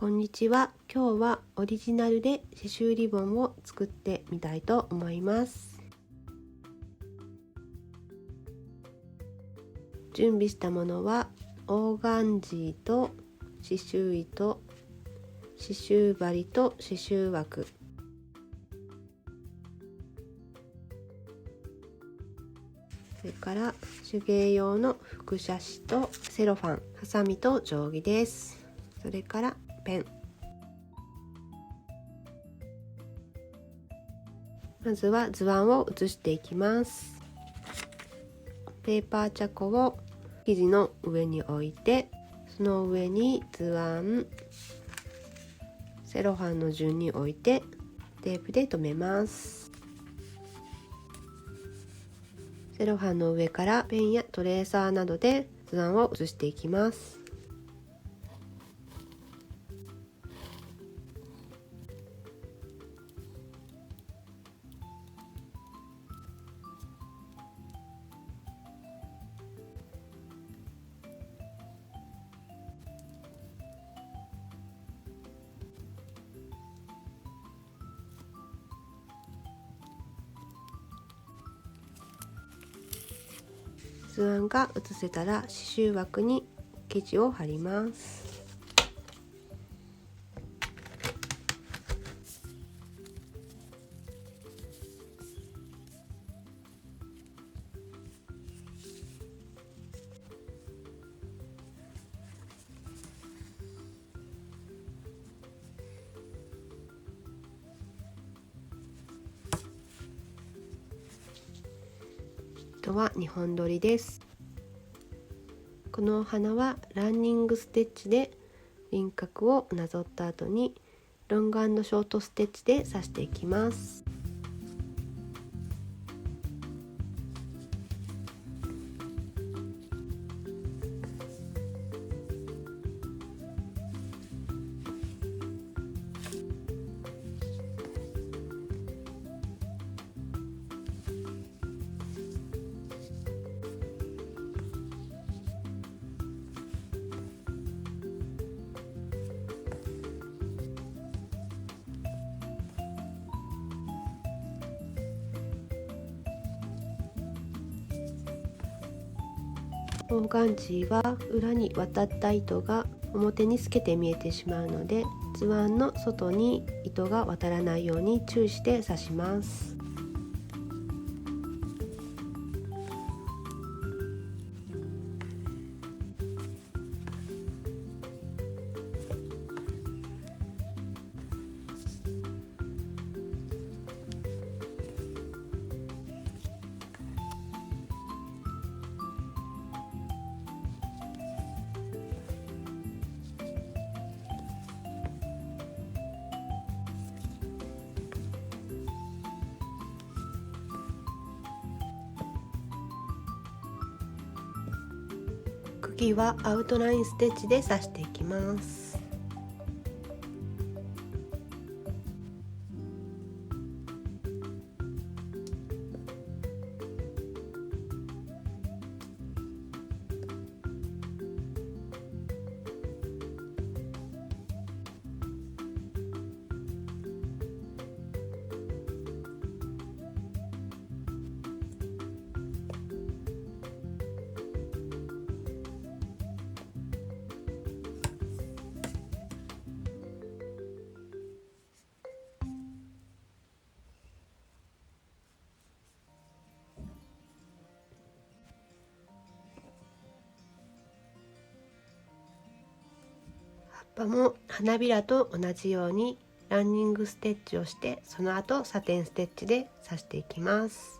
こんにちは。今日はオリジナルで刺繍リボンを作ってみたいと思います。準備したものはオーガンジーと刺繍糸、刺繍針と刺繍枠、それから手芸用の複写紙とセロファン、ハサミと定規です。それからペン。まずは図案を写していきます。ペーパーチャコを生地の上に置いて、その上に図案、セロハンの順に置いてテープで留めます。セロハンの上からペンやトレーサーなどで図案を写していきます。図案が写せたら刺繍枠に生地を貼ります。糸は2本取りです。このお花はランニングステッチで輪郭をなぞった後にロング&ショートステッチで刺していきます。オーガンジーは裏に渡った糸が表に透けて見えてしまうので、図案の外に糸が渡らないように注意して刺します。茎はアウトラインステッチで刺していきます。葉っぱも花びらと同じようにランニングステッチをして、その後サテンステッチで刺していきます。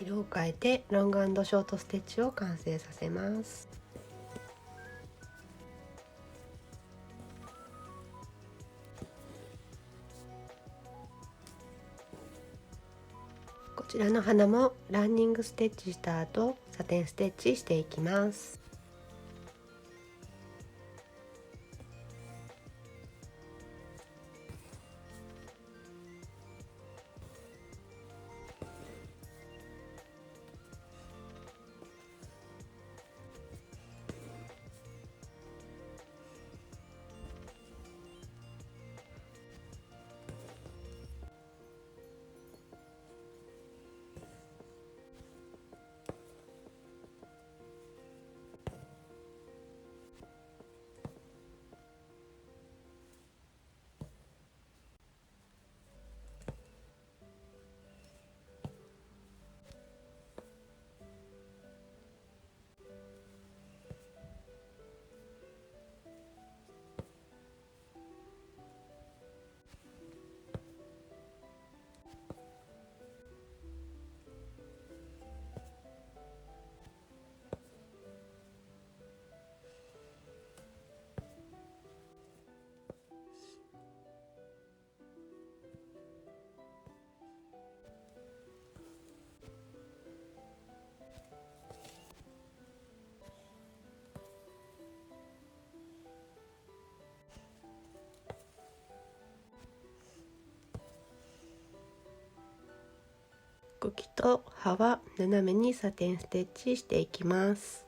色を変えてロング&ショートステッチを完成させます。こちらの花もランニングステッチした後サテンステッチしていきます。茎と葉は斜めにサテンステッチしていきます。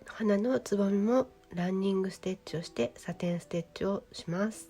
花のつぼみもランニングステッチをしてサテンステッチをします。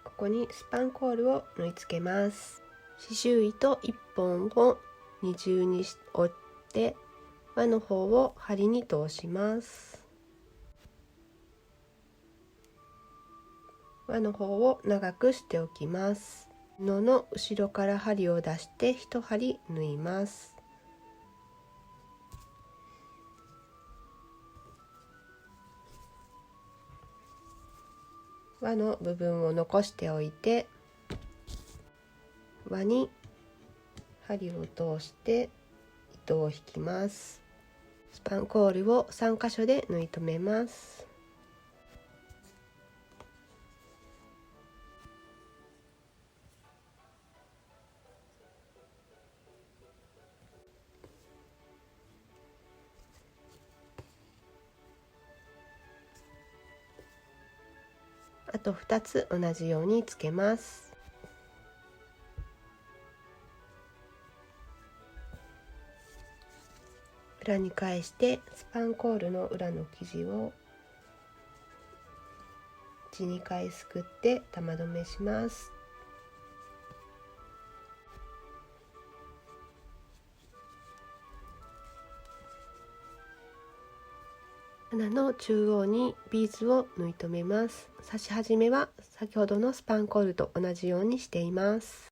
ここにスパンコールを縫い付けます。刺繍糸1本を二重に折って輪の方を針に通します。輪の方を長くしておきます。布の後ろから針を出して1針縫います。輪の部分を残しておいて輪に針を通して糸を引きます。スパンコールを3箇所で縫い留めます。あと2つ同じようにつけます。裏に返してスパンコールの裏の生地を1、2回すくって玉留めします。花の中央にビーズを縫い留めます。刺し始めは先ほどのスパンコールと同じようにしています。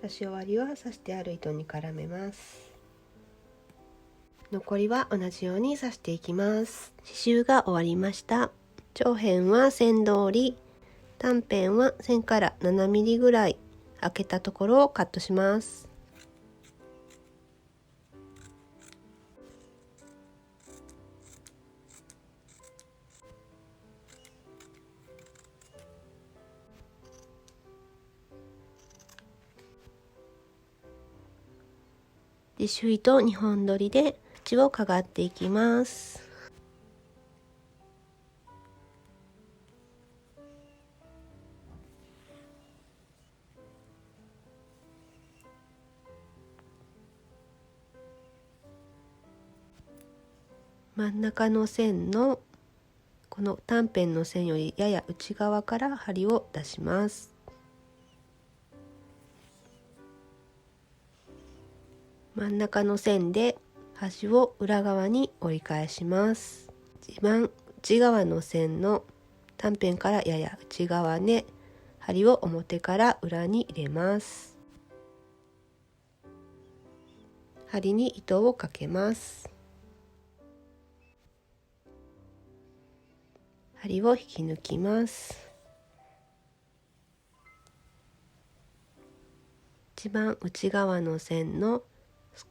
刺し終わりは刺してある糸に絡めます。残りは同じように刺していきます。刺繍が終わりました。長辺は線通り、短辺は線から7ミリぐらい開けたところをカットします。刺繍糸2本取りで縁をかがっていきます。真ん中の線のこの短辺の線よりやや内側から針を出します。真ん中の線で端を裏側に折り返します。一番内側の線の短辺からやや内側で針を表から裏に入れます。針に糸をかけます。針を引き抜きます。一番内側の線の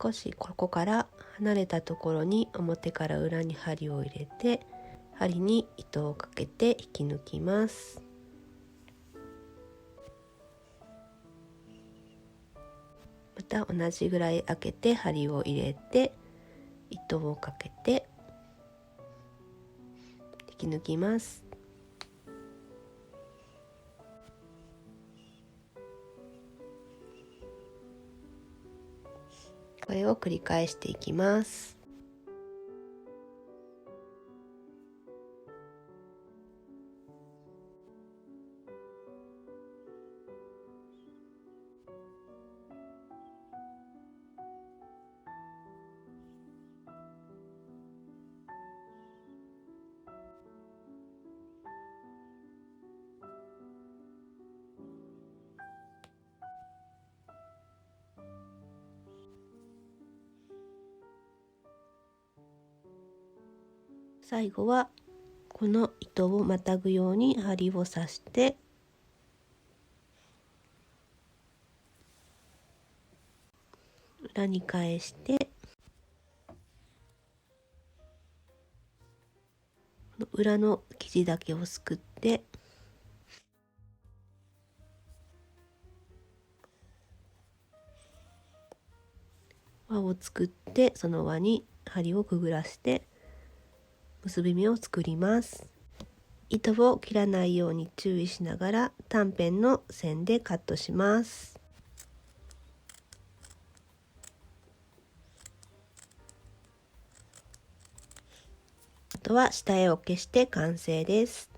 少しここから離れたところに表から裏に針を入れて、針に糸をかけて引き抜きます。また同じぐらい開けて針を入れて糸をかけて引き抜きます。これを繰り返していきます。最後はこの糸をまたぐように針を刺して裏に返して裏の生地だけをすくって輪を作って、その輪に針をくぐらして結び目を作ります。糸を切らないように注意しながら短辺の線でカットします。あとは下絵を消して完成です。